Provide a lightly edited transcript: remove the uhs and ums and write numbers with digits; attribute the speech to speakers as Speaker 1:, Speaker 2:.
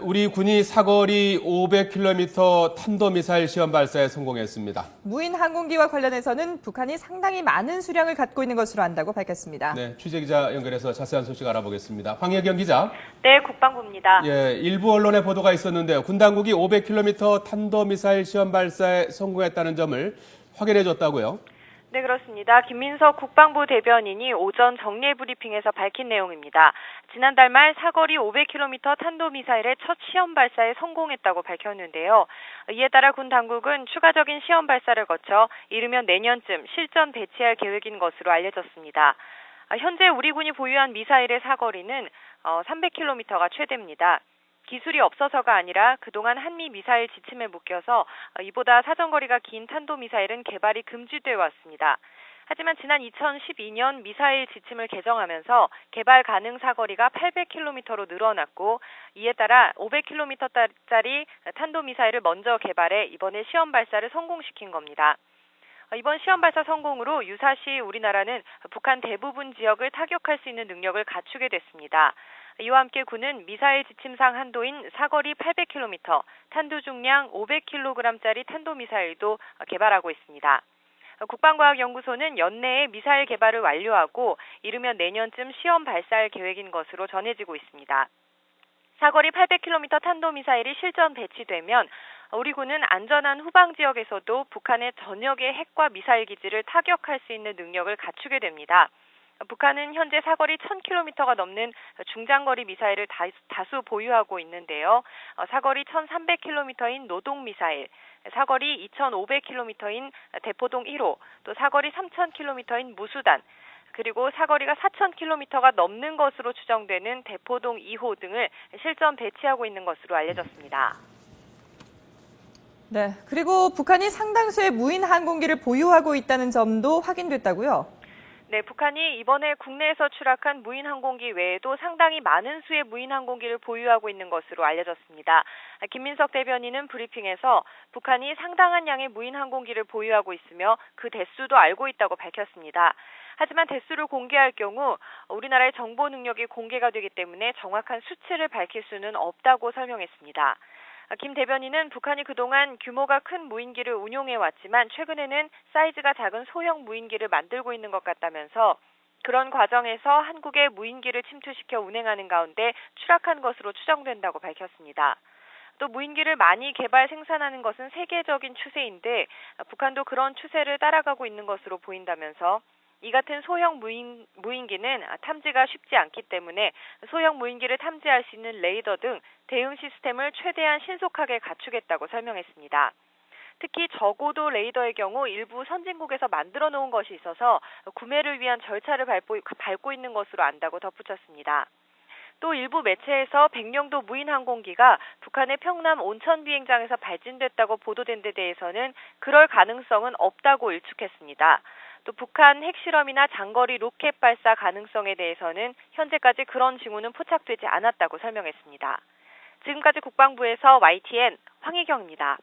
Speaker 1: 우리 군이 사거리 500km 탄도미사일 시험 발사에 성공했습니다.
Speaker 2: 무인 항공기와 관련해서는 북한이 상당히 많은 수량을 갖고 있는 것으로 안다고 밝혔습니다.
Speaker 1: 네, 취재기자 연결해서 자세한 소식 알아보겠습니다. 황혜경 기자.
Speaker 3: 네, 국방부입니다.
Speaker 1: 예, 일부 언론의 보도가 있었는데요. 군 당국이 500km 탄도미사일 시험 발사에 성공했다는 점을 확인해줬다고요?
Speaker 3: 네, 그렇습니다. 김민석 국방부 대변인이 오전 정례 브리핑에서 밝힌 내용입니다. 지난달 말 사거리 500km 탄도미사일의 첫 시험 발사에 성공했다고 밝혔는데요. 이에 따라 군 당국은 추가적인 시험 발사를 거쳐 이르면 내년쯤 실전 배치할 계획인 것으로 알려졌습니다. 현재 우리 군이 보유한 미사일의 사거리는 300km가 최대입니다. 기술이 없어서가 아니라 그동안 한미 미사일 지침에 묶여서 이보다 사정거리가 긴 탄도미사일은 개발이 금지되어 왔습니다. 하지만 지난 2012년 미사일 지침을 개정하면서 개발 가능 사거리가 800km로 늘어났고 이에 따라 500km짜리 탄도미사일을 먼저 개발해 이번에 시험 발사를 성공시킨 겁니다. 이번 시험 발사 성공으로 유사시 우리나라는 북한 대부분 지역을 타격할 수 있는 능력을 갖추게 됐습니다. 이와 함께 군은 미사일 지침상 한도인 사거리 800km, 탄두 중량 500kg짜리 탄도미사일도 개발하고 있습니다. 국방과학연구소는 연내에 미사일 개발을 완료하고 이르면 내년쯤 시험 발사할 계획인 것으로 전해지고 있습니다. 사거리 800km 탄도미사일이 실전 배치되면 우리 군은 안전한 후방 지역에서도 북한의 전역의 핵과 미사일 기지를 타격할 수 있는 능력을 갖추게 됩니다. 북한은 현재 사거리 1000km가 넘는 중장거리 미사일을 다수 보유하고 있는데요. 사거리 1300km인 노동미사일, 사거리 2500km인 대포동 1호, 또 사거리 3000km인 무수단, 그리고 사거리가 4000km가 넘는 것으로 추정되는 대포동 2호 등을 실전 배치하고 있는 것으로 알려졌습니다.
Speaker 2: 네, 그리고 북한이 상당수의 무인 항공기를 보유하고 있다는 점도 확인됐다고요?
Speaker 3: 네, 북한이 이번에 국내에서 추락한 무인 항공기 외에도 상당히 많은 수의 무인 항공기를 보유하고 있는 것으로 알려졌습니다. 김민석 대변인은 브리핑에서 북한이 상당한 양의 무인 항공기를 보유하고 있으며 그 대수도 알고 있다고 밝혔습니다. 하지만 대수를 공개할 경우 우리나라의 정보 능력이 공개가 되기 때문에 정확한 수치를 밝힐 수는 없다고 설명했습니다. 김 대변인은 북한이 그동안 규모가 큰 무인기를 운용해왔지만 최근에는 사이즈가 작은 소형 무인기를 만들고 있는 것 같다면서 그런 과정에서 한국의 무인기를 침투시켜 운행하는 가운데 추락한 것으로 추정된다고 밝혔습니다. 또 무인기를 많이 개발 생산하는 것은 세계적인 추세인데 북한도 그런 추세를 따라가고 있는 것으로 보인다면서 이 같은 소형 무인기는 탐지가 쉽지 않기 때문에 소형 무인기를 탐지할 수 있는 레이더 등 대응 시스템을 최대한 신속하게 갖추겠다고 설명했습니다. 특히 저고도 레이더의 경우 일부 선진국에서 만들어 놓은 것이 있어서 구매를 위한 절차를 밟고 있는 것으로 안다고 덧붙였습니다. 또 일부 매체에서 백령도 무인 항공기가 북한의 평남 온천 비행장에서 발진됐다고 보도된 데 대해서는 그럴 가능성은 없다고 일축했습니다. 또 북한 핵실험이나 장거리 로켓 발사 가능성에 대해서는 현재까지 그런 징후는 포착되지 않았다고 설명했습니다. 지금까지 국방부에서 YTN 황희경입니다.